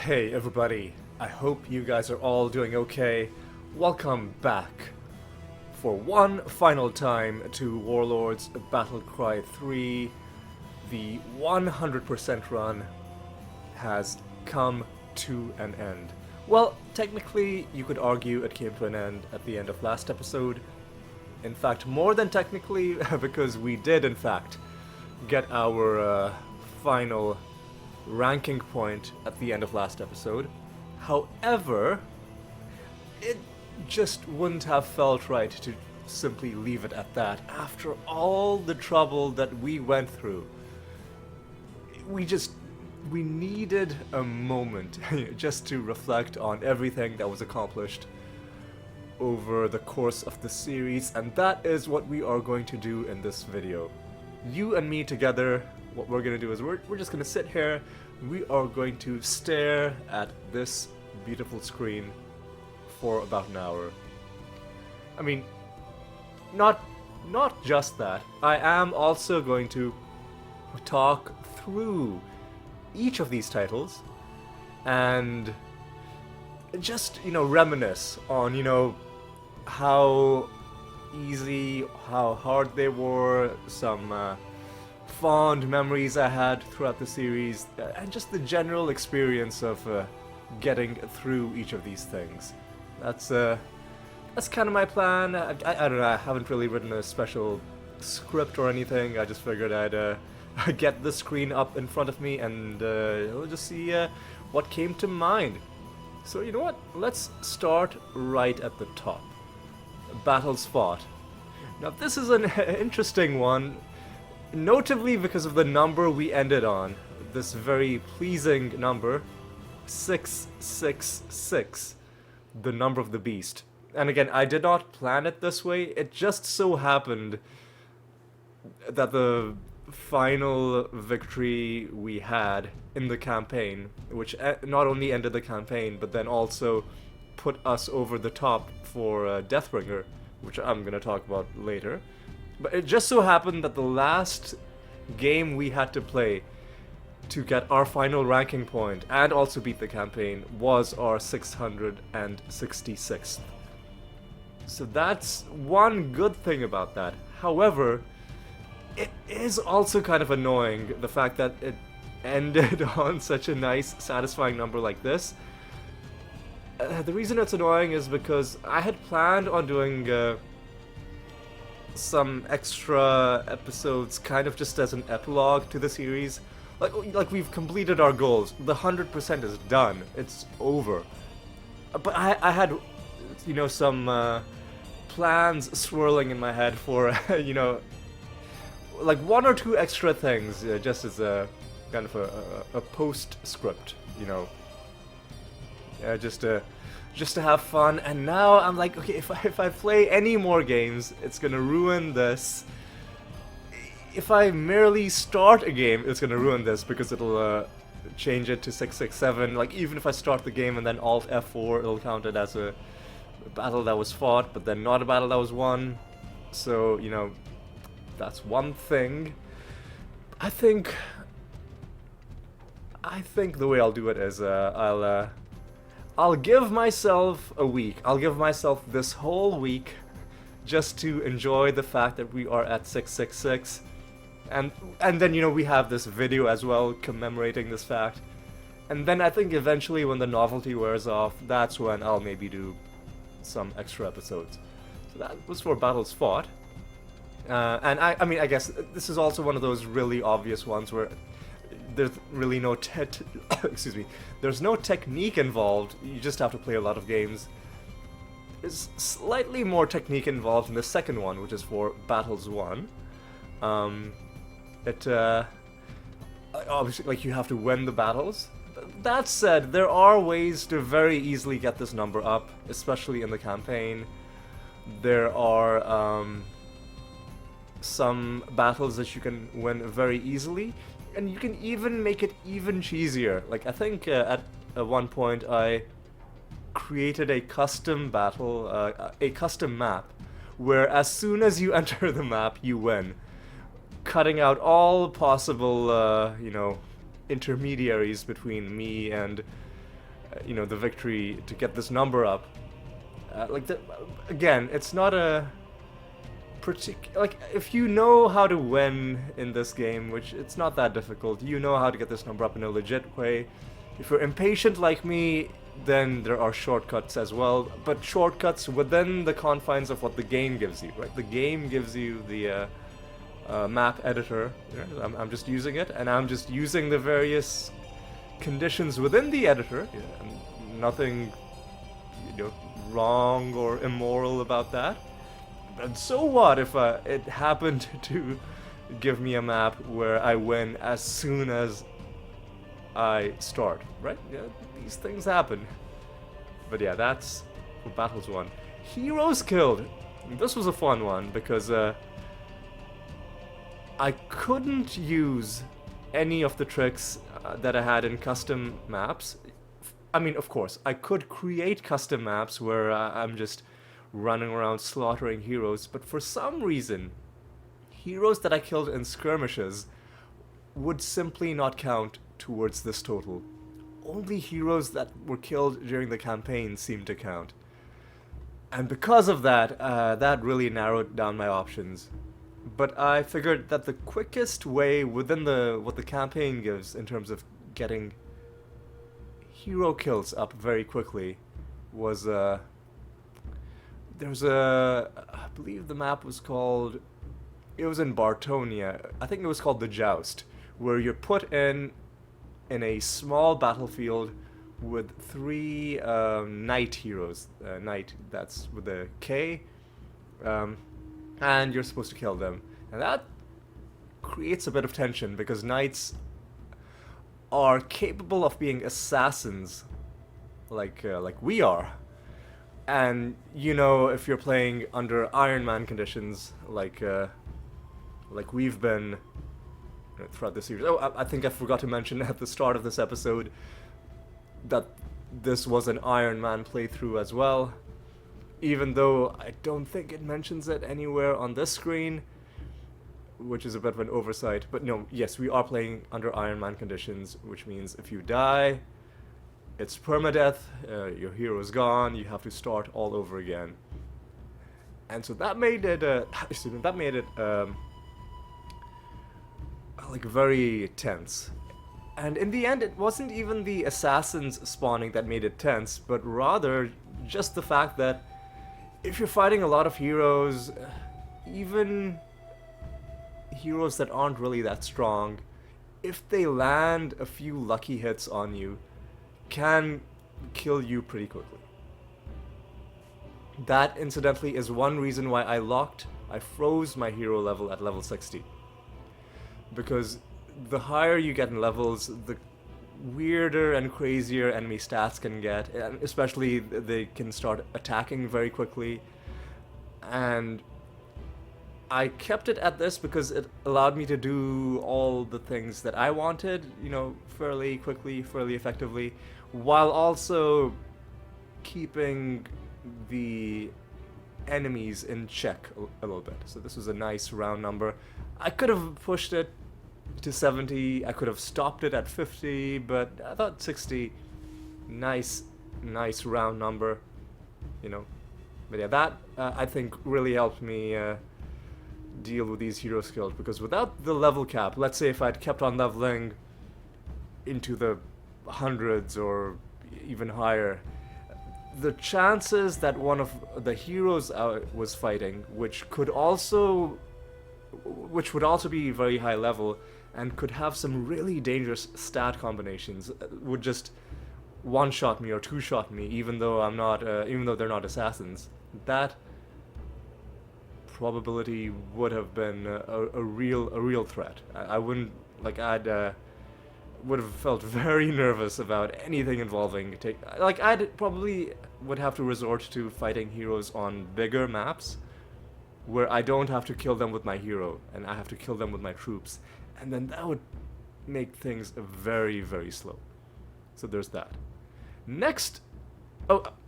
Hey everybody, I hope you guys are all doing okay. Welcome back for one final time to Warlords Battlecry 3. The 100% run has come to an end. Well, technically, you could argue it came to an end at the end of last episode. In fact, more than technically, because we did, in fact, get our final ranking point at the end of last episode. However, it just wouldn't have felt right to simply leave it at that after all the trouble that we went through. We needed a moment just to reflect on everything that was accomplished over the course of the series, and that is what we are going to do in this video. You and me together, what we're going to do is we're just going to sit here, we are going to stare at this beautiful screen for about an hour. I mean, not just that, I am also going to talk through each of these titles and just, reminisce on, how easy, how hard they were, some fond memories I had throughout the series, and just the general experience of getting through each of these things. That's kind of my plan. I don't know, I haven't really written a special script or anything. I just figured I'd get the screen up in front of me and we'll just see what came to mind. So you know what? Let's start right at the top. Battles fought. Now this is an interesting one, notably because of the number we ended on. This very pleasing number, 666, the number of the beast. And again, I did not plan it this way, it just so happened that the final victory we had in the campaign, which not only ended the campaign, but then also put us over the top for Deathbringer, which I'm going to talk about later. But it just so happened that the last game we had to play to get our final ranking point and also beat the campaign was our 666th. So that's one good thing about that. However, it is also kind of annoying, the fact that it ended on such a nice, satisfying number like this. The reason it's annoying is because I had planned on doing some extra episodes kind of just as an epilogue to the series. Like we've completed our goals. The 100% is done. It's over. But I had, some plans swirling in my head for, like one or two extra things, just as a kind of a postscript, just to have fun. And now I'm like, okay, if I play any more games, it's gonna ruin this. If I merely start a game, it's gonna ruin this because it'll change it to 667. Like even if I start the game and then Alt F4, it'll count it as a battle that was fought, but then not a battle that was won. So that's one thing. I think the way I'll do it is I'll give myself a week. I'll give myself this whole week just to enjoy the fact that we are at 666. And then, we have this video as well commemorating this fact. And then I think eventually when the novelty wears off, that's when I'll maybe do some extra episodes. So that was for Battles Fought. And I mean, I guess this is also one of those really obvious ones where there's really no excuse me, there's no technique involved, you just have to play a lot of games. There's slightly more technique involved in the second one, which is for Battles 1. Obviously, like, you have to win the battles. That said, there are ways to very easily get this number up, especially in the campaign. There are some battles that you can win very easily, and you can even make it even cheesier. Like, I think at one point I created a custom battle, a custom map, where as soon as you enter the map, you win, cutting out all possible, intermediaries between me and the victory to get this number up. Again, it's not a like, if you know how to win in this game, which it's not that difficult, you know how to get this number up in a legit way. If you're impatient like me, then there are shortcuts as well, but shortcuts within the confines of what the game gives you, right? The game gives you the map editor. I'm just using it, and I'm just using the various conditions within the editor. Nothing, wrong or immoral about that. And so what if it happened to give me a map where I win as soon as I start, right? Yeah, these things happen. But yeah, that's battles won. Heroes killed. This was a fun one because I couldn't use any of the tricks that I had in custom maps. I mean, of course, I could create custom maps where I'm just running around slaughtering heroes, but for some reason, heroes that I killed in skirmishes would simply not count towards this total. Only heroes that were killed during the campaign seemed to count. And because of that, that really narrowed down my options. But I figured that the quickest way within what the campaign gives in terms of getting hero kills up very quickly was there was I believe the map was called, it was in Bartonia, I think it was called the Joust, where you're put in a small battlefield with 3 knight heroes, knight, that's with a K, and you're supposed to kill them. And that creates a bit of tension, because knights are capable of being assassins, like we are. And if you're playing under Ironman conditions, like we've been throughout this series. Oh, I think I forgot to mention at the start of this episode that this was an Ironman playthrough as well, even though I don't think it mentions it anywhere on this screen, which is a bit of an oversight. But no, yes, we are playing under Ironman conditions, which means if you die, it's permadeath, your hero's gone, you have to start all over again. And so that made it, like very tense. And in the end, it wasn't even the assassins spawning that made it tense, but rather just the fact that if you're fighting a lot of heroes, even heroes that aren't really that strong, if they land a few lucky hits on you, can kill you pretty quickly. That, incidentally, is one reason why I froze my hero level at level 60. Because the higher you get in levels, the weirder and crazier enemy stats can get, and especially they can start attacking very quickly. And I kept it at this because it allowed me to do all the things that I wanted, fairly quickly, fairly effectively, while also keeping the enemies in check a little bit. So this was a nice round number. I could have pushed it to 70, I could have stopped it at 50, but I thought 60, nice round number, But yeah, that I think really helped me deal with these hero skills, because without the level cap, let's say if I'd kept on leveling into the hundreds or even higher, the chances that one of the heroes I was fighting, which would also be very high level and could have some really dangerous stat combinations, would just one-shot me or two-shot me, even though they're not assassins. That probability would have been a real threat. I wouldn't, would have felt very nervous about anything involving I'd probably would have to resort to fighting heroes on bigger maps where I don't have to kill them with my hero and I have to kill them with my troops, and then that would make things very, very slow. So there's that. Next,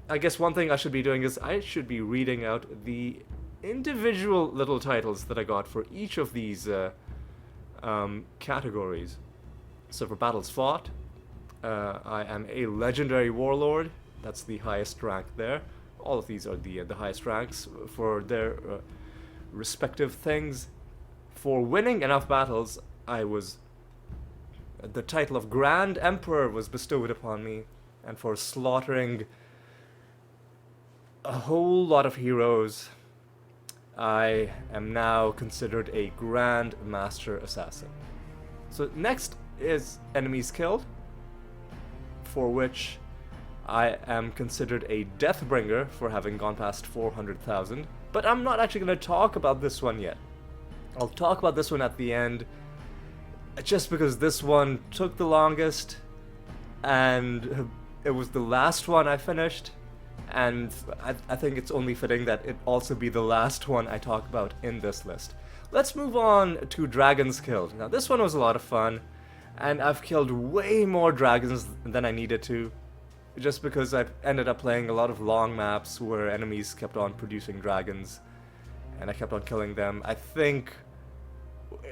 I guess one thing I should be doing is I should be reading out the individual little titles that I got for each of these categories. So for battles fought, I am a legendary warlord. That's the highest rank there. All of these are the highest ranks for their respective things. For winning enough battles, the title of Grand Emperor was bestowed upon me, and for slaughtering a whole lot of heroes, I am now considered a Grand Master Assassin. So next is enemies killed, for which I am considered a Deathbringer for having gone past 400,000. But I'm not actually going to talk about this one yet. I'll talk about this one at the end, just because this one took the longest, and it was the last one I finished, and I think it's only fitting that it also be the last one I talk about in this list. Let's move on to dragons killed. Now this one was a lot of fun, and I've killed way more dragons than I needed to, just because I ended up playing a lot of long maps where enemies kept on producing dragons, and I kept on killing them. I think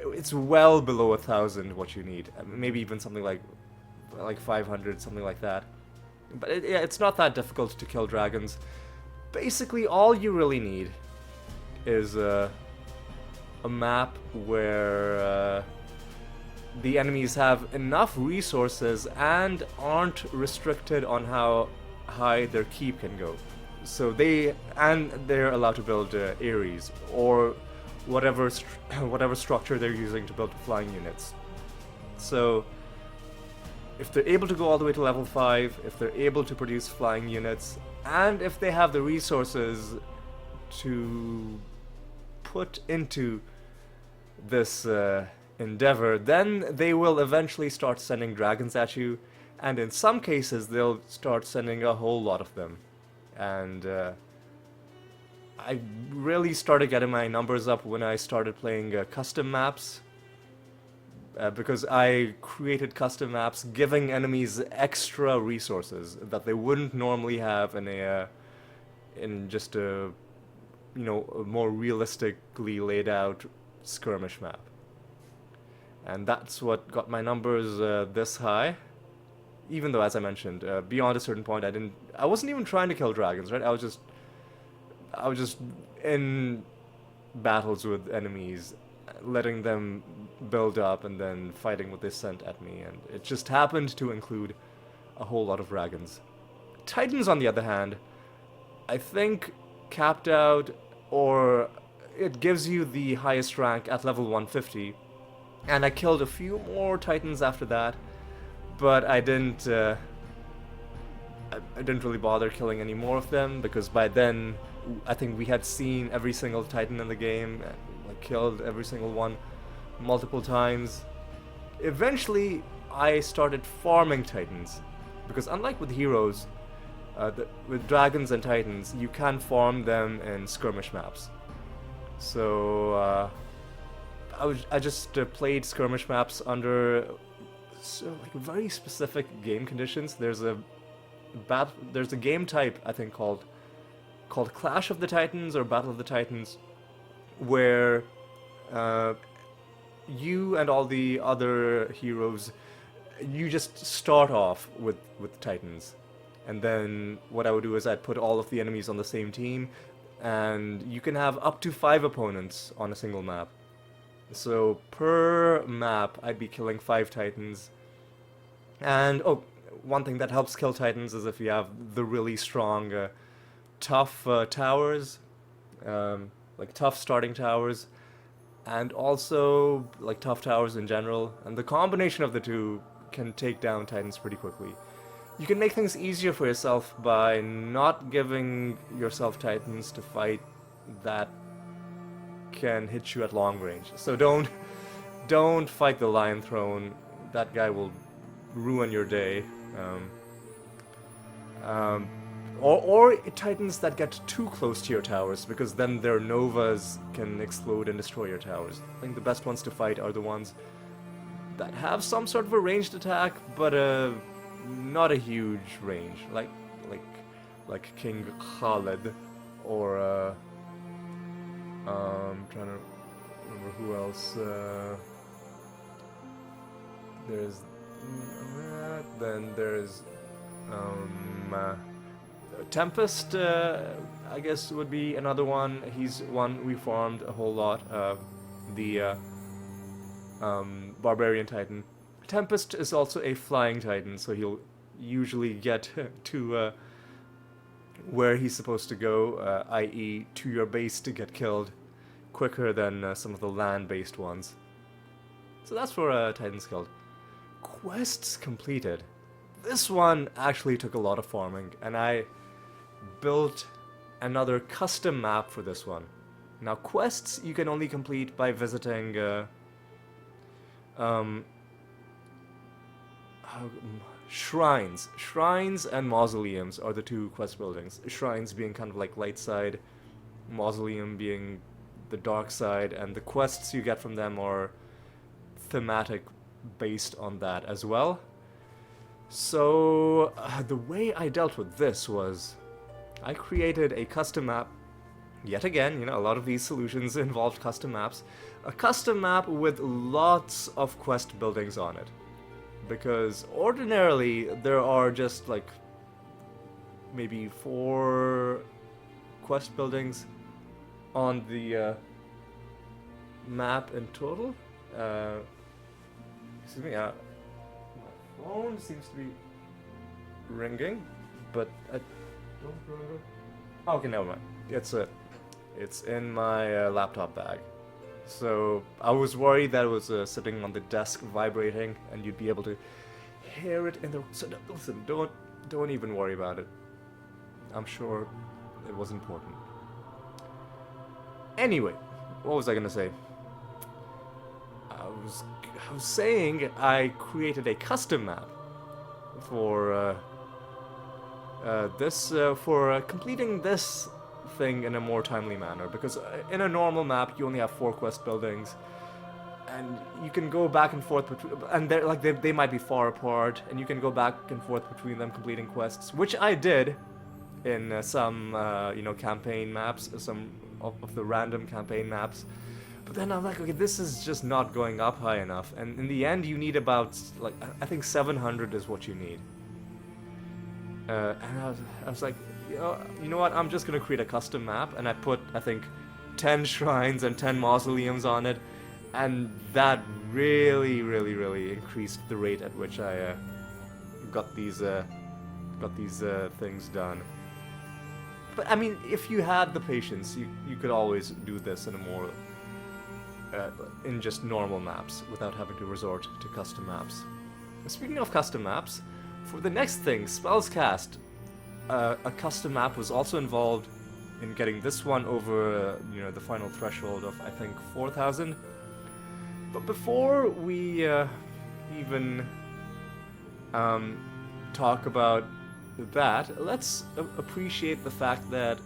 it's well below 1,000 what you need, maybe even something like 500, something like that. But it's not that difficult to kill dragons. Basically, all you really need is a map where the enemies have enough resources and aren't restricted on how high their keep can go. So they're allowed to build Ares or whatever structure they're using to build flying units. So if they're able to go all the way to level 5, if they're able to produce flying units, and if they have the resources to put into this endeavor, then they will eventually start sending dragons at you, and in some cases they'll start sending a whole lot of them. And I really started getting my numbers up when I started playing custom maps, because I created custom maps giving enemies extra resources that they wouldn't normally have in just a more realistically laid out skirmish map. And that's what got my numbers this high. Even though, as I mentioned, beyond a certain point, I wasn't even trying to kill dragons, right? I was just in battles with enemies, letting them build up and then fighting what they sent at me, and it just happened to include a whole lot of dragons. Titans, on the other hand, I think capped out, or it gives you the highest rank at level 150, and I killed a few more Titans after that, but I didn't really bother killing any more of them, because by then I think we had seen every single Titan in the game, and killed every single one multiple times. Eventually I started farming Titans, because unlike with heroes, with dragons and Titans, you can farm them in skirmish maps. So I just played skirmish maps under very specific game conditions. There's a game type, I think, called Clash of the Titans or Battle of the Titans, where you and all the other heroes, you just start off with Titans. And then what I would do is I'd put all of the enemies on the same team, and you can have up to 5 opponents on a single map. So per map, I'd be killing 5 Titans. And one thing that helps kill Titans is if you have the really strong, tough towers, like tough starting towers, and also like tough towers in general. And the combination of the two can take down Titans pretty quickly. You can make things easier for yourself by not giving yourself Titans to fight that can hit you at long range. So don't fight the Lion Throne. That guy will ruin your day. Or Titans that get too close to your towers, because then their novas can explode and destroy your towers. I think the best ones to fight are the ones that have some sort of a ranged attack, but not a huge range, like King Khalid, or I'm trying to remember who else. There's Then there's Tempest, I guess would be another one. He's one we farmed a whole lot. The Barbarian Titan. Tempest is also a flying Titan, so he'll usually get to where he's supposed to go, i.e. to your base to get killed, quicker than some of the land-based ones. So that's for Titan Skilled. Quests completed. This one actually took a lot of farming, and I built another custom map for this one. Now, quests you can only complete by visiting shrines. Shrines and mausoleums are the two quest buildings. Shrines being kind of like light side, mausoleum being the dark side, and the quests you get from them are thematic based on that as well. So the way I dealt with this was I created a custom map. Yet again, you know, a lot of these solutions involved custom maps. A custom map with lots of quest buildings on it. Because ordinarily there are just like maybe 4 quest buildings on the map in total. Excuse me, my phone seems to be ringing, but I don't remember. Okay, never mind. It's in my laptop bag. So I was worried that it was sitting on the desk vibrating, and you'd be able to hear it in the. So listen, don't even worry about it. I'm sure it was important. Anyway, what was I gonna say? I was saying I created a custom map for this for completing this thing in a more timely manner, because in a normal map you only have 4 quest buildings, and you can go back and forth between, and they're like they might be far apart, and you can go back and forth between them completing quests, which I did in some you know, campaign maps, some of the random campaign maps. But then I'm like, okay, this is just not going up high enough, and in the end you need about, like, I think 700 is what you need. And I was like, you know what, I'm just gonna create a custom map, and I put, I think, 10 shrines and 10 mausoleums on it, and that really increased the rate at which I got these things done. But I mean, if you had the patience, you could always do this in a more in just normal maps without having to resort to custom maps. Speaking of custom maps, for the next thing, spells cast, a custom map was also involved in getting this one over you know, the final threshold of, I think, 4,000. But before we even talk about that, let's appreciate the fact that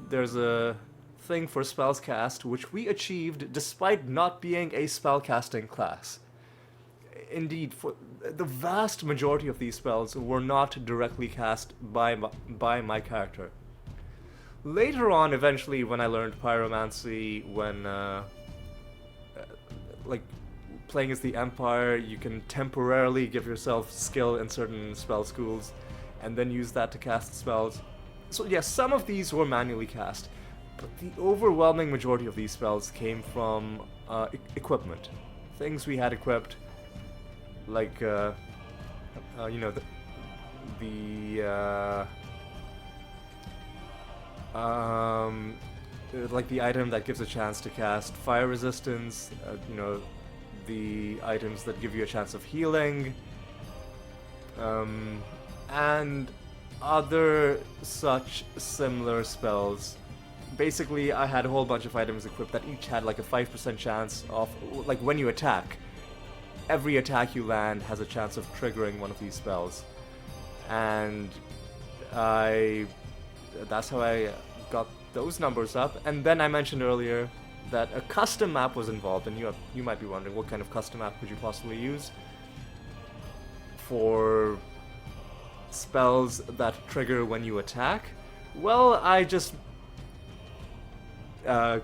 there's a thing for spells cast which we achieved despite not being a spellcasting class. Indeed, for the vast majority of these spells were not directly cast by my character. Later on, eventually, when I learned pyromancy, when like playing as the Empire, you can temporarily give yourself skill in certain spell schools and then use that to cast spells. So yes, some of these were manually cast, but the overwhelming majority of these spells came from equipment. Things we had equipped, like you know, like the item that gives a chance to cast fire resistance, you know, the items that give you a chance of healing, and other such similar spells. Basically, I had a whole bunch of items equipped that each had like a 5% chance of, like, when you attack, every attack you land has a chance of triggering one of these spells. And that's how I got those numbers up. And then I mentioned earlier that a custom map was involved, and you might be wondering, what kind of custom map could you possibly use for spells that trigger when you attack? Well, I just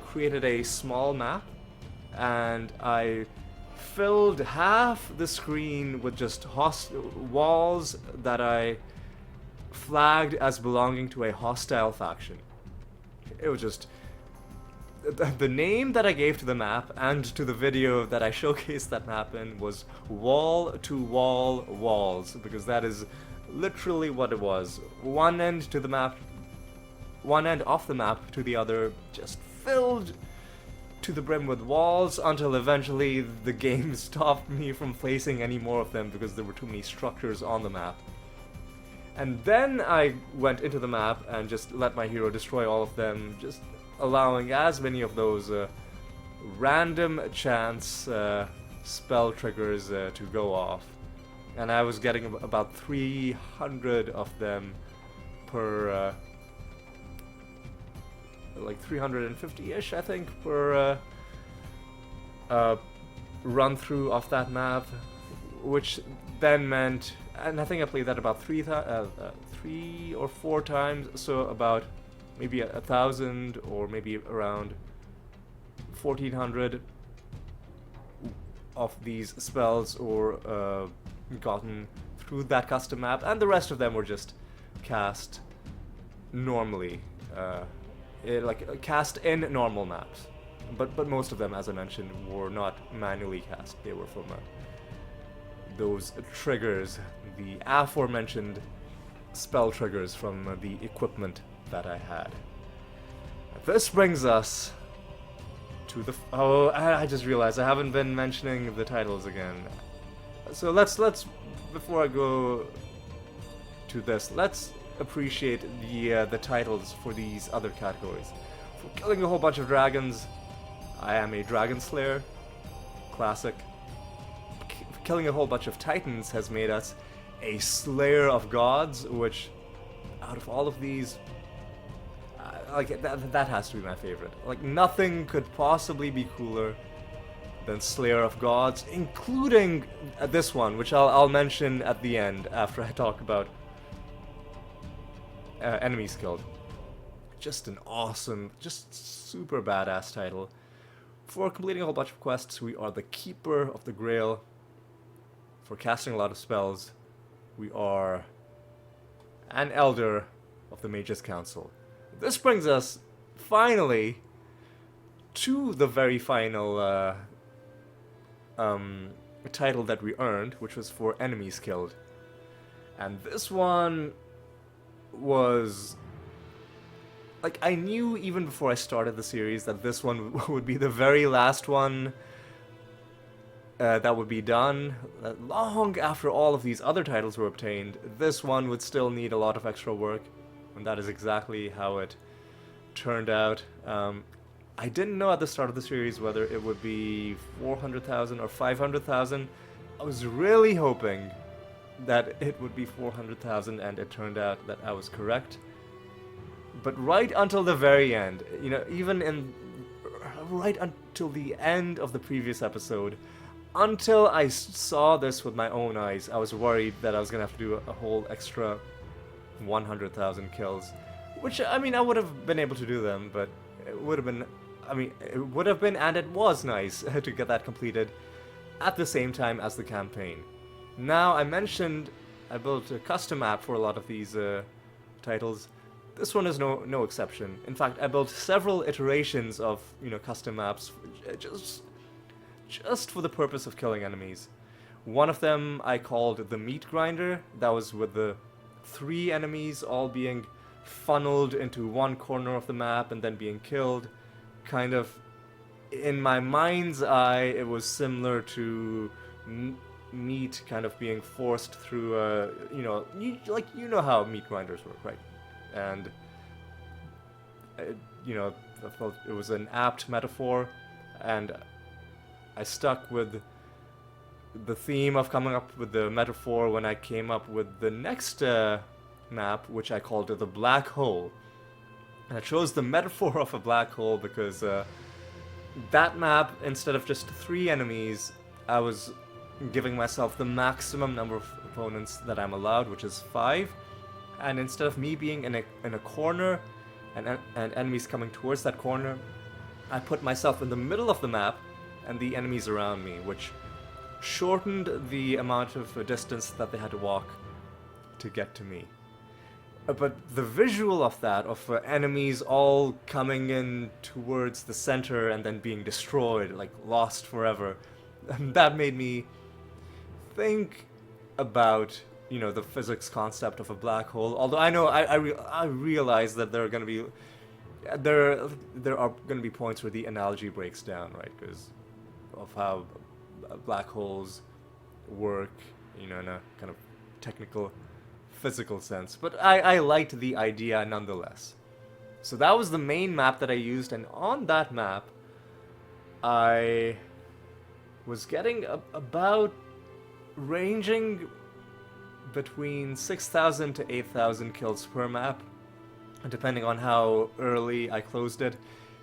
created a small map, and I filled half the screen with just walls that I flagged as belonging to a hostile faction. It was just the name that I gave to the map and to the video that I showcased that map in was wall to wall walls, because that is literally what it was. One end of the map to the other, just filled to the brim with walls, until eventually the game stopped me from placing any more of them because there were too many structures on the map. And then I went into the map and just let my hero destroy all of them, just allowing as many of those random chance spell triggers to go off. And I was getting about 300 of them per like 350-ish, I think, per run through of that map, which then meant, and I think I played that about 3 or 4 times, so about maybe 1,000 or maybe around 1,400 of these spells or gotten through that custom map, and the rest of them were just cast normally, cast in normal maps. But most of them, as I mentioned, were not manually cast. They were from those triggers, the aforementioned spell triggers from the equipment that I had. This brings us to the... Oh, I just realized I haven't been mentioning the titles again. So let's before I go to this, let's appreciate the titles for these other categories. For killing a whole bunch of dragons, I am a Dragon Slayer. Classic. Killing a whole bunch of titans has made us a Slayer of Gods, which, out of all of these, that has to be my favorite. Like, nothing could possibly be cooler than Slayer of Gods, including this one, which I'll mention at the end after I talk about enemies killed. Just an awesome, just super badass title. For completing a whole bunch of quests, we are the Keeper of the Grail. For casting a lot of spells, we are an Elder of the Mage's Council. This brings us, finally, to the very final title that we earned, which was for enemies killed. And this one was... like, I knew even before I started the series that this one would be the very last one that would be done. Long after all of these other titles were obtained, this one would still need a lot of extra work, and that is exactly how it turned out. I didn't know at the start of the series whether it would be 400,000 or 500,000. I was really hoping that it would be 400,000, and it turned out that I was correct. But right until the very end, you know, right until the end of the previous episode, until I saw this with my own eyes, I was worried that I was gonna have to do a whole extra 100,000 kills. Which, I mean, I would have been able to do them, but it would have been, and it was nice to get that completed at the same time as the campaign. Now, I mentioned I built a custom map for a lot of these titles. This one is no exception. In fact, I built several iterations of, you know, custom maps just for the purpose of killing enemies. One of them I called the Meat Grinder. That was with the 3 enemies all being funneled into one corner of the map and then being killed. Kind of, in my mind's eye, it was similar to meat kind of being forced through, you know how meat grinders work, right? And, you know, I felt it was an apt metaphor, and I stuck with the theme of coming up with the metaphor when I came up with the next map, which I called the Black Hole. And I chose the metaphor of a black hole because that map, instead of just 3 enemies, I was giving myself the maximum number of opponents that I'm allowed, which is 5. And instead of me being in a corner and enemies coming towards that corner, I put myself in the middle of the map and the enemies around me, which shortened the amount of distance that they had to walk to get to me. But the visual of that, of enemies all coming in towards the center and then being destroyed, like lost forever, that made me think about, you know, the physics concept of a black hole. Although I know I realize that there are going to be there are going to be points where the analogy breaks down, right? Because of how black holes work, you know, in a kind of technical, physical sense. But I liked the idea nonetheless. So that was the main map that I used, and on that map, I was getting about ranging between 6,000 to 8,000 kills per map, depending on how early I closed it.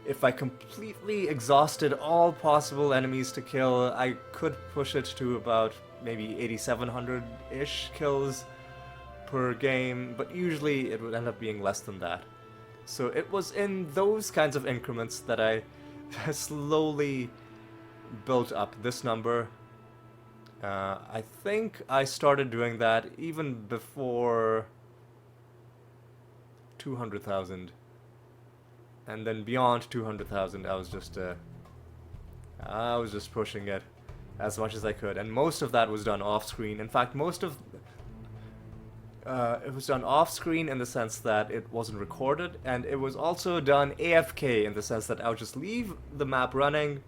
If I completely exhausted all possible enemies to kill, I could push it to about maybe 8,700-ish kills per game, but usually it would end up being less than that. So it was in those kinds of increments that I slowly built up this number. I think I started doing that even before 200,000. And then beyond 200,000, I was just pushing it as much as I could. And most of that was done off screen. In fact, most of it was done off screen in the sense that it wasn't recorded, and it was also done AFK in the sense that I would just leave the map running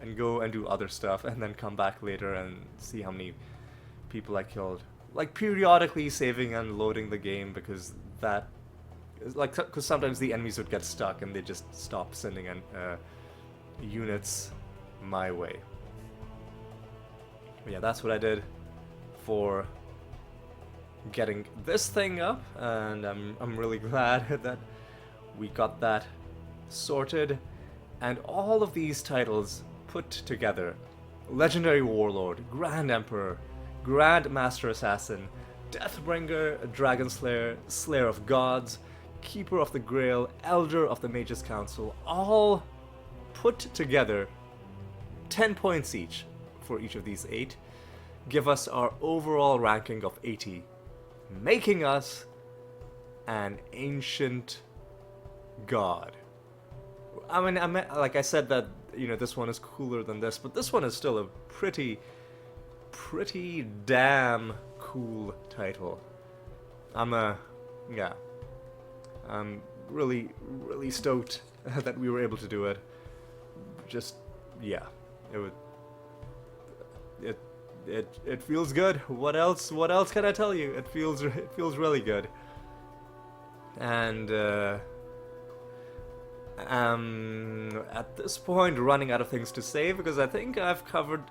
and go and do other stuff, and then come back later and see how many people I killed. Like periodically saving and loading the game, because that, like, because sometimes the enemies would get stuck and they just stop sending units my way. But yeah, that's what I did for getting this thing up, and I'm really glad that we got that sorted. And all of these titles put together: Legendary Warlord, Grand Emperor, Grand Master Assassin, Deathbringer, Dragon Slayer, Slayer of Gods, Keeper of the Grail, Elder of the Mages Council, all put together, 10 points each for each of these 8, give us our overall ranking of 80, making us an ancient god. I mean, like I said that, you know, this one is cooler than this, but this one is still a pretty damn cool title. I'm really stoked that we were able to do it. Just, yeah, it feels good. What else can I tell you? It feels really good. And at this point running out of things to say, because I think I've covered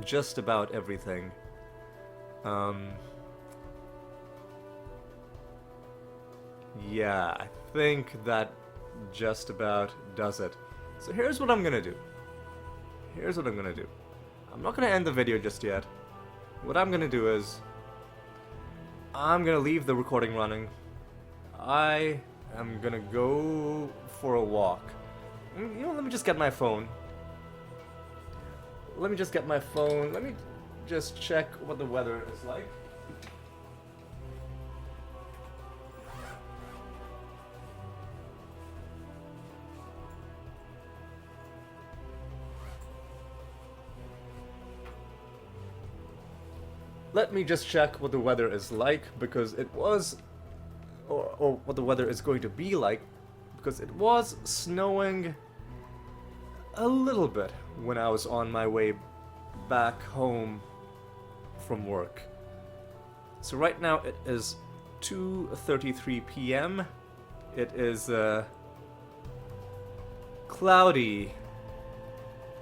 just about everything. Yeah, I think that just about does it. So here's what I'm gonna do. I'm not gonna end the video just yet. What I'm gonna do is, I'm gonna leave the recording running. I am gonna go for a walk. You know, let me just get my phone. Let me just check what the weather is like. Let me just check what the weather is like, because it was, or what the weather is going to be like, because it was snowing a little bit when I was on my way back home from work. So right now it is 2:33 p.m. It is cloudy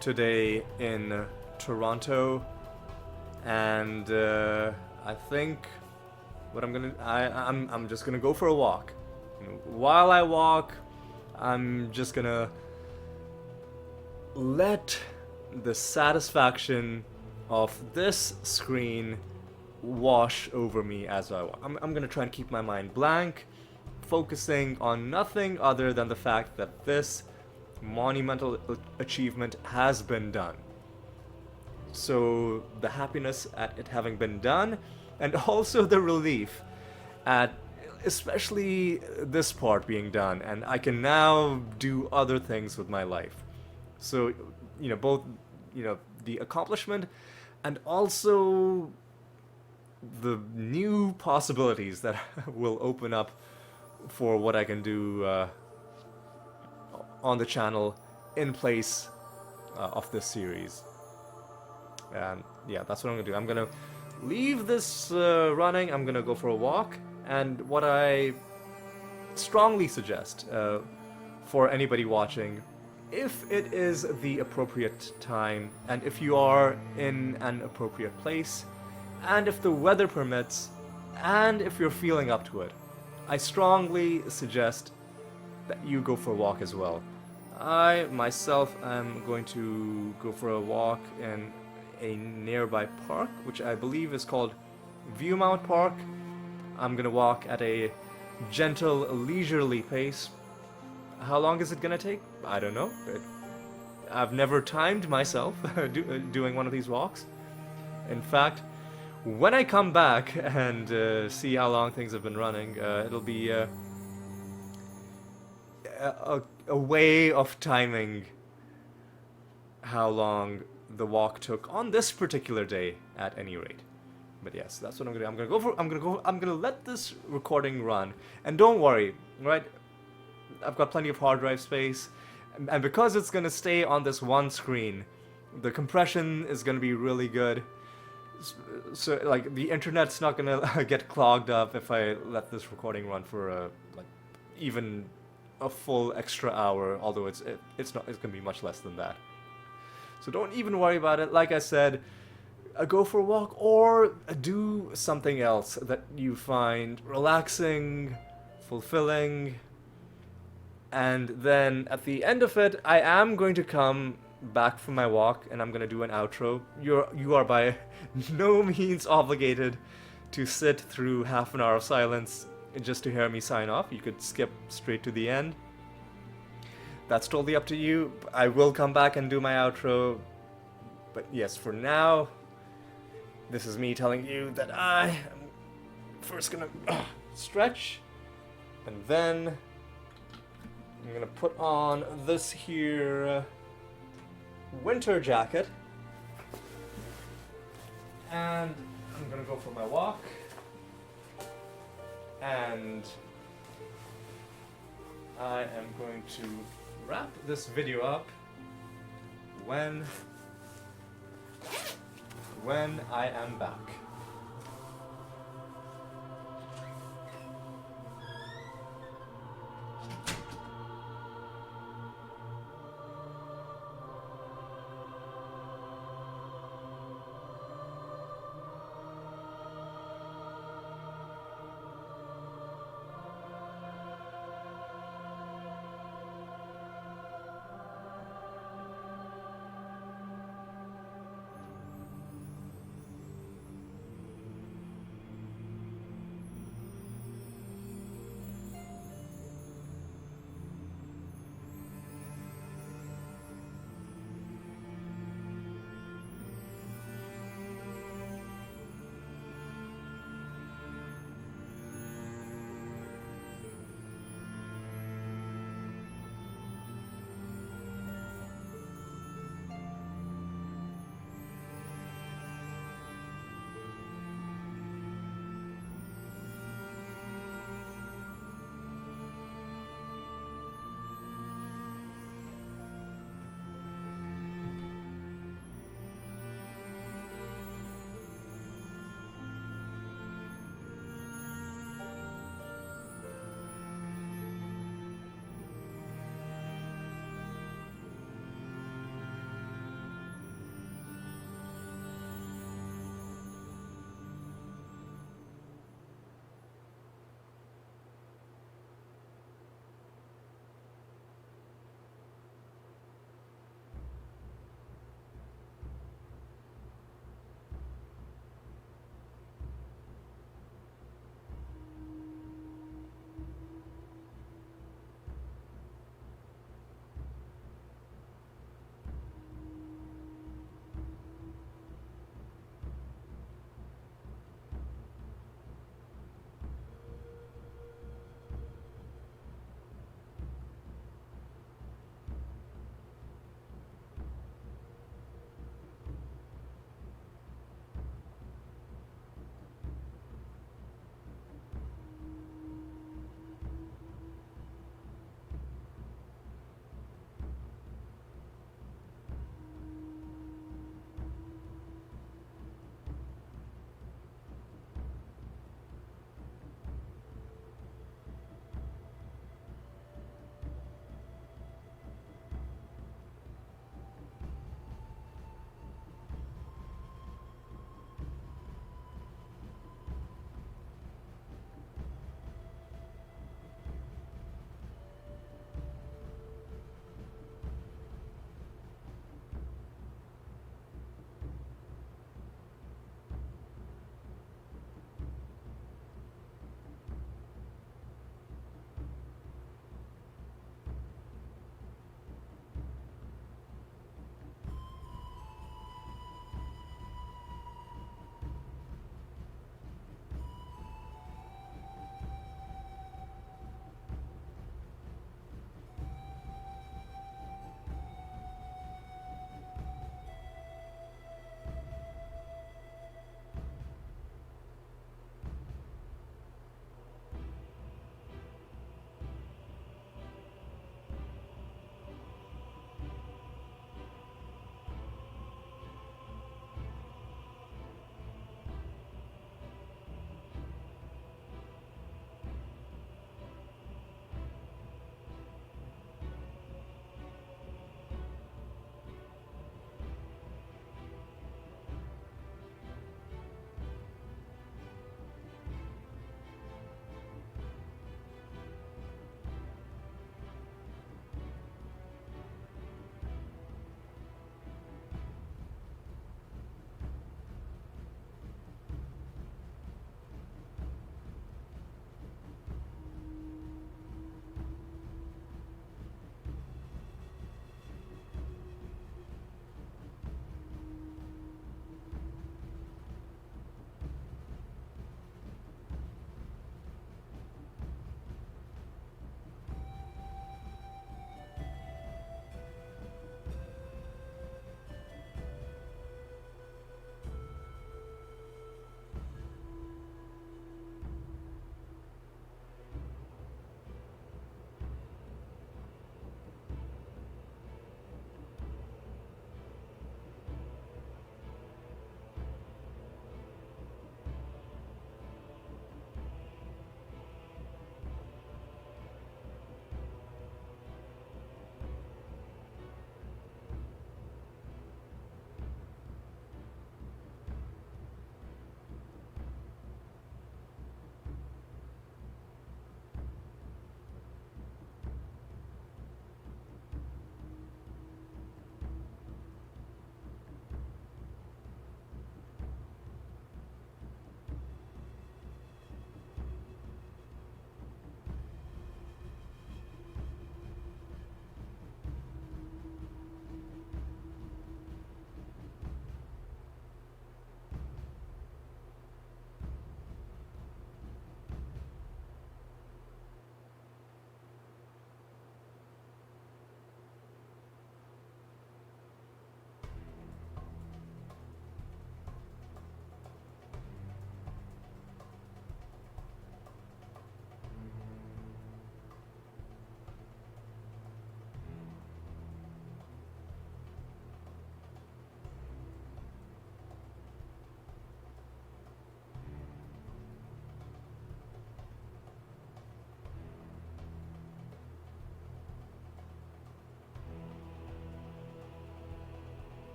today in Toronto. And I think what I'm just gonna go for a walk. While I walk, I'm just gonna let the satisfaction of this screen wash over me as I walk. I'm gonna try and keep my mind blank, focusing on nothing other than the fact that this monumental achievement has been done. So the happiness at it having been done, and also the relief at especially this part being done, and I can now do other things with my life. So, both, the accomplishment and also the new possibilities that will open up for what I can do on the channel in place of this series. And yeah, that's what I'm gonna do. I'm gonna leave this running. I'm gonna go for a walk. And what I strongly suggest for anybody watching, if it is the appropriate time, and if you are in an appropriate place, and if the weather permits, and if you're feeling up to it, I strongly suggest that you go for a walk as well. I myself am going to go for a walk in a nearby park, which I believe is called Viewmount Park. I'm gonna walk at a gentle, leisurely pace. How long is it gonna take? I don't know. I've never timed myself doing one of these walks. In fact, when I come back and see how long things have been running, it'll be a way of timing how long the walk took on this particular day, at any rate. But yes, that's what I'm gonna do. I'm gonna let this recording run, and don't worry, right? I've got plenty of hard drive space, and because it's gonna stay on this one screen, the compression is gonna be really good. So like the internet's not gonna get clogged up if I let this recording run for even a full extra hour. Although it's gonna be much less than that. So don't even worry about it. Like I said, go for a walk or do something else that you find relaxing, fulfilling, and then at the end of it, I am going to come back from my walk and I'm going to do an outro. You are by no means obligated to sit through half an hour of silence just to hear me sign off. You could skip straight to the end. That's totally up to you. I will come back and do my outro. But yes, for now, this is me telling you that I am first gonna stretch, and then I'm gonna put on this here winter jacket, and I'm gonna go for my walk, and I am going to wrap this video up when I am back.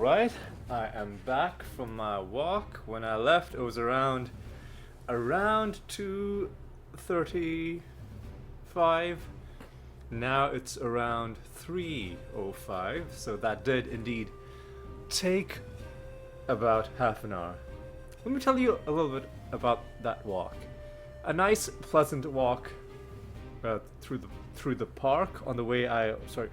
Alright, I am back from my walk. When I left, it was around 2:35. Now it's around 3:05, so that did indeed take about half an hour. Let me tell you a little bit about that walk. A nice, pleasant walk through the park on the way. Sorry.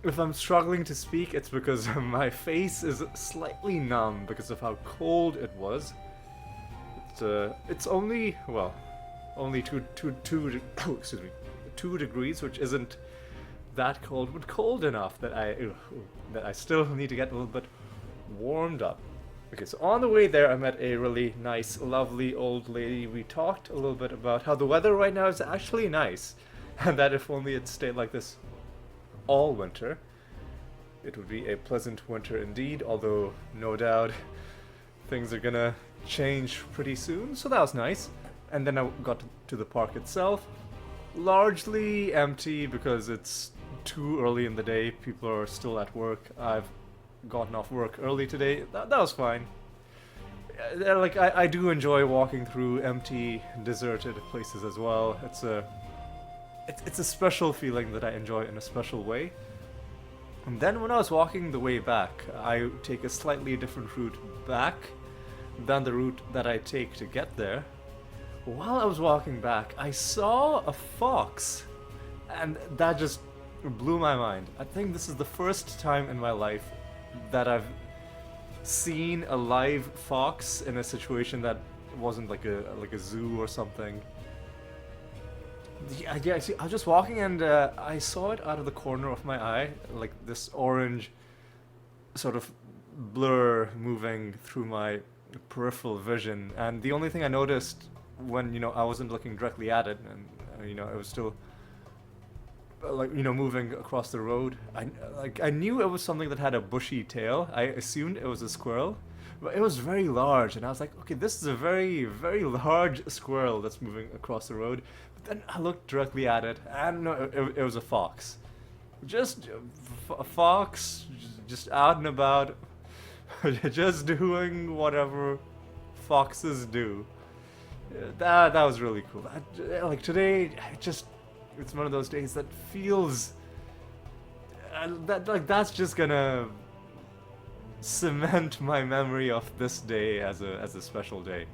If I'm struggling to speak, it's because my face is slightly numb because of how cold it was. It's only excuse me, 2 degrees, which isn't that cold, but cold enough that I still need to get a little bit warmed up. Okay, so on the way there, I met a really nice, lovely old lady. We talked a little bit about how the weather right now is actually nice, and that if only it stayed like this all winter, it would be a pleasant winter indeed, although no doubt things are gonna change pretty soon, so that was nice. And then I got to the park itself, largely empty because it's too early in the day, people are still at work. I've gotten off work early today, that was fine. Like, I do enjoy walking through empty, deserted places as well. It's a special feeling that I enjoy in a special way. And then when I was walking the way back, I take a slightly different route back than the route that I take to get there. While I was walking back, I saw a fox, and that just blew my mind. I think this is the first time in my life that I've seen a live fox in a situation that wasn't like a zoo or something. Yeah, see, I was just walking and I saw it out of the corner of my eye, like this orange sort of blur moving through my peripheral vision. And the only thing I noticed when, I wasn't looking directly at it, and, it was still, moving across the road. I knew it was something that had a bushy tail. I assumed it was a squirrel. But it was very large, and I was like, okay, this is a very, very large squirrel that's moving across the road. But then I looked directly at it, and no, it was a fox. Just a fox, just out and about, just doing whatever foxes do. That was really cool. Like today, it's one of those days that feels that's just gonna cement my memory of this day as a special day.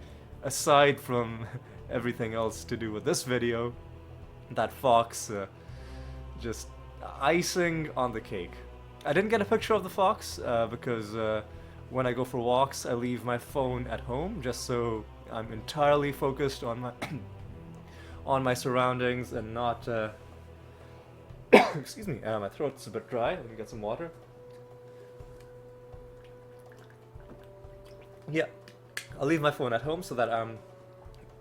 Aside from everything else to do with this video, that fox just icing on the cake. I didn't get a picture of the fox because when I go for walks, I leave my phone at home just so I'm entirely focused on my on my surroundings and not excuse me, my throat's a bit dry. Let me get some water. Yeah, I'll leave my phone at home so that I'm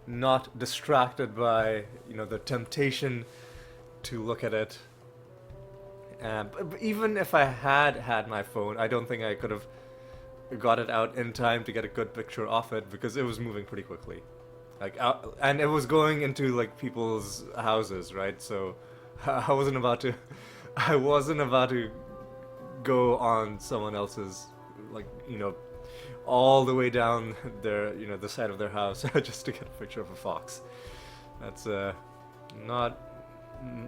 not distracted by, the temptation to look at it. But even if I had my phone, I don't think I could have got it out in time to get a good picture of it because it was moving pretty quickly. And it was going into people's houses, right? So I wasn't about to go on someone else's, all the way down their, the side of their house just to get a picture of a fox. That's not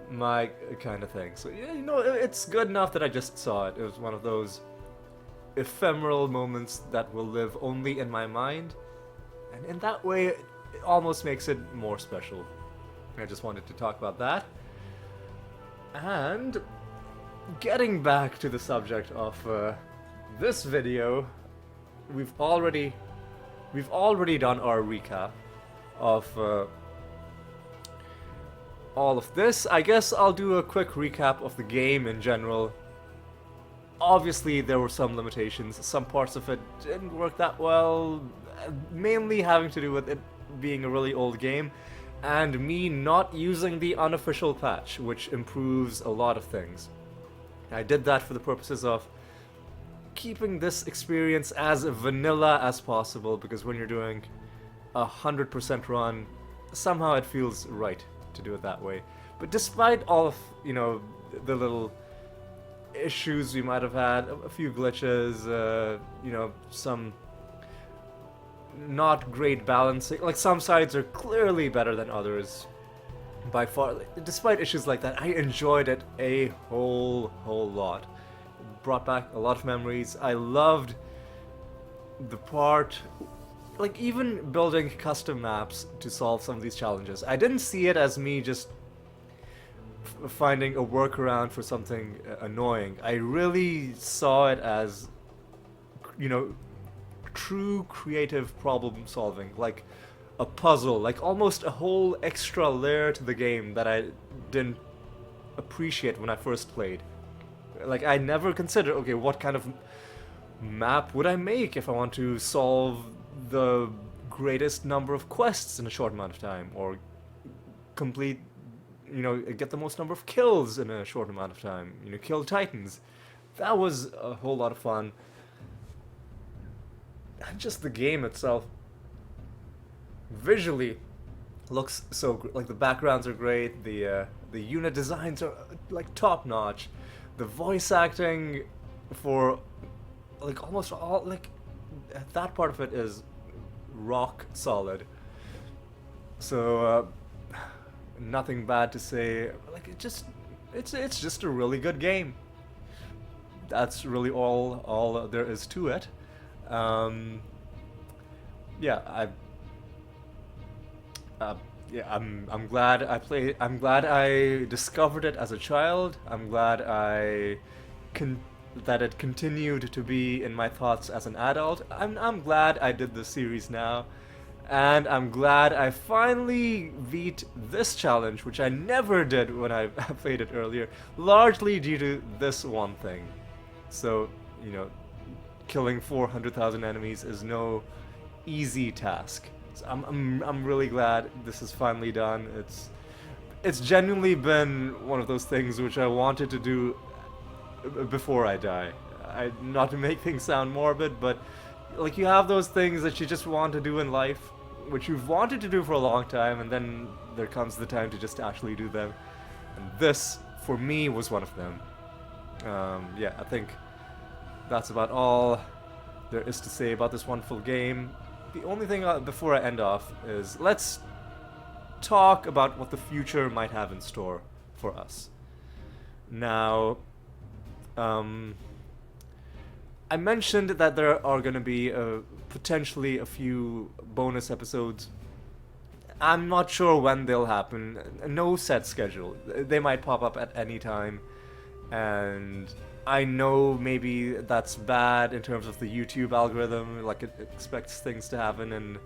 my kind of thing. So it's good enough that I just saw it. It was one of those ephemeral moments that will live only in my mind, and in that way it almost makes it more special. I just wanted to talk about that. And getting back to the subject of this video, we've already done our recap of all of this. I guess I'll do a quick recap of the game in general. Obviously, there were some limitations. Some parts of it didn't work that well, mainly having to do with it being a really old game, and me not using the unofficial patch, which improves a lot of things. I did that for the purposes of keeping this experience as vanilla as possible, because when you're doing 100% run, somehow it feels right to do it that way. But despite all of, the little issues we might have had, a few glitches, you know, some not great balancing. Like, some sides are clearly better than others by far. Despite issues like that, I enjoyed it a whole lot. It brought back a lot of memories. I loved the part, like, even building custom maps to solve some of these challenges. I didn't see it as me just finding a workaround for something annoying. I really saw it as, you know, true creative problem solving, like a puzzle, like almost a whole extra layer to the game that I didn't appreciate when I first played. Like, I never considered, okay, what kind of map would I make if I want to solve the greatest number of quests in a short amount of time, or complete, you know, get the most number of kills in a short amount of time, you know, kill titans. That was a whole lot of fun. And just the game itself, visually, looks so like the backgrounds are great, the unit designs are like top notch, the voice acting for like almost all, like, that part of it is rock solid. So nothing bad to say. Like, it's just a really good game. That's really all there is to it. Yeah, I'm glad I played. I'm glad I discovered it as a child. I'm glad that it continued to be in my thoughts as an adult. I'm glad I did the series now, and I'm glad I finally beat this challenge, which I never did when I played it earlier, largely due to this one thing. So, you know, killing 400,000 enemies is no easy task. So I'm really glad this is finally done. It's genuinely been one of those things which I wanted to do before I die. Not to make things sound morbid, but like, you have those things that you just want to do in life, which you've wanted to do for a long time, and then there comes the time to just actually do them. And this, for me, was one of them. Yeah, I think that's about all there is to say about this wonderful game. The only thing before I end off is, let's talk about what the future might have in store for us. Now, I mentioned that there are going to be potentially a few bonus episodes. I'm not sure when they'll happen. No set schedule. They might pop up at any time, and I know maybe that's bad in terms of the YouTube algorithm. Like, it expects things to happen in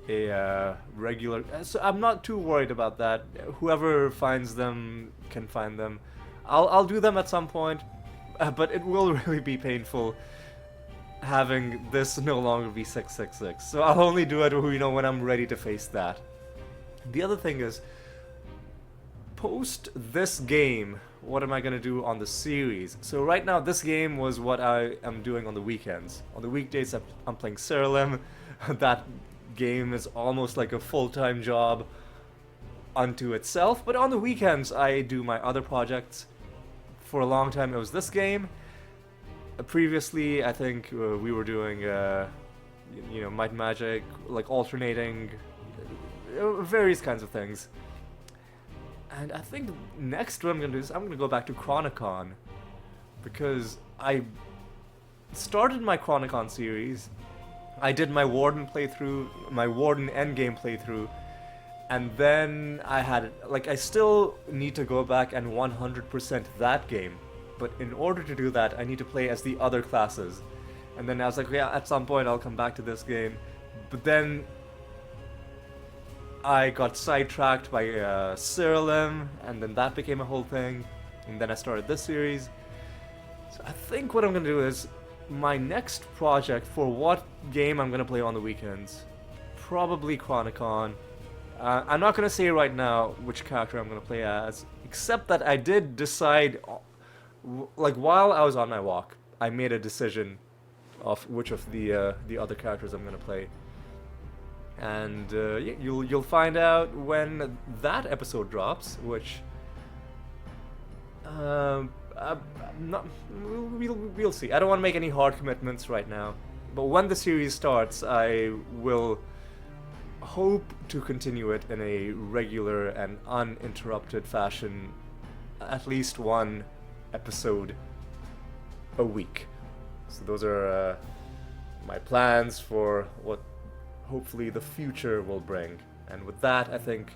a regular. So I'm not too worried about that. Whoever finds them can find them. I'll do them at some point, but it will really be painful having this no longer be 666. So I'll only do it, you know, when I'm ready to face that. The other thing is, post this game, what am I going to do on the series? So right now, this game was what I am doing on the weekends. On the weekdays, I'm playing Seralim. That game is almost like a full-time job unto itself. But on the weekends, I do my other projects. For a long time, it was this game. Previously, I think we were doing, you know, Might and Magic, like alternating, various kinds of things. And I think next what I'm going to do is I'm going to go back to Chronicon, because I started my Chronicon series. I did my Warden playthrough, my Warden endgame playthrough, and then I had, like, I still need to go back and 100% that game. But in order to do that, I need to play as the other classes. And then I was like, yeah, at some point I'll come back to this game. But then I got sidetracked by Seralim, and then that became a whole thing. And then I started this series. So I think what I'm going to do is, my next project for what game I'm going to play on the weekends, probably Chronicon. I'm not going to say right now which character I'm going to play as, except that I did decide, like, while I was on my walk, I made a decision of which of the other characters I'm going to play. And yeah, you'll find out when that episode drops, which not, we'll see. I don't want to make any hard commitments right now. But when the series starts, I will hope to continue it in a regular and uninterrupted fashion, at least one episode a week. So those are my plans for what hopefully the future will bring. And with that, I think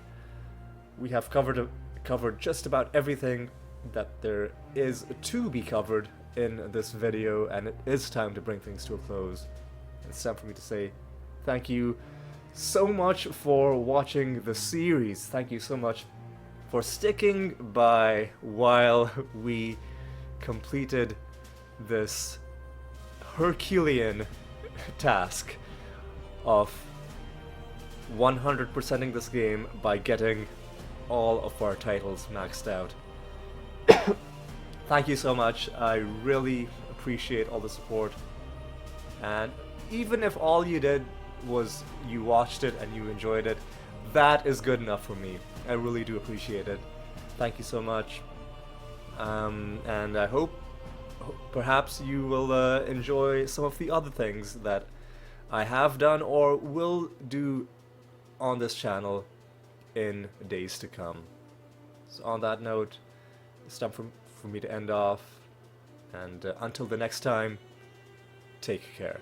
we have covered just about everything that there is to be covered in this video, and it is time to bring things to a close. It's time for me to say thank you so much for watching the series. Thank you so much for sticking by while we completed this Herculean task of 100%ing this game by getting all of our titles maxed out. Thank you so much. I really appreciate all the support, and even if all you did was you watched it and you enjoyed it, that is good enough for me. I really do appreciate it. Thank you so much, and I hope perhaps you will enjoy some of the other things that I have done or will do on this channel in days to come. So on that note, it's time for me to end off, and until the next time, take care.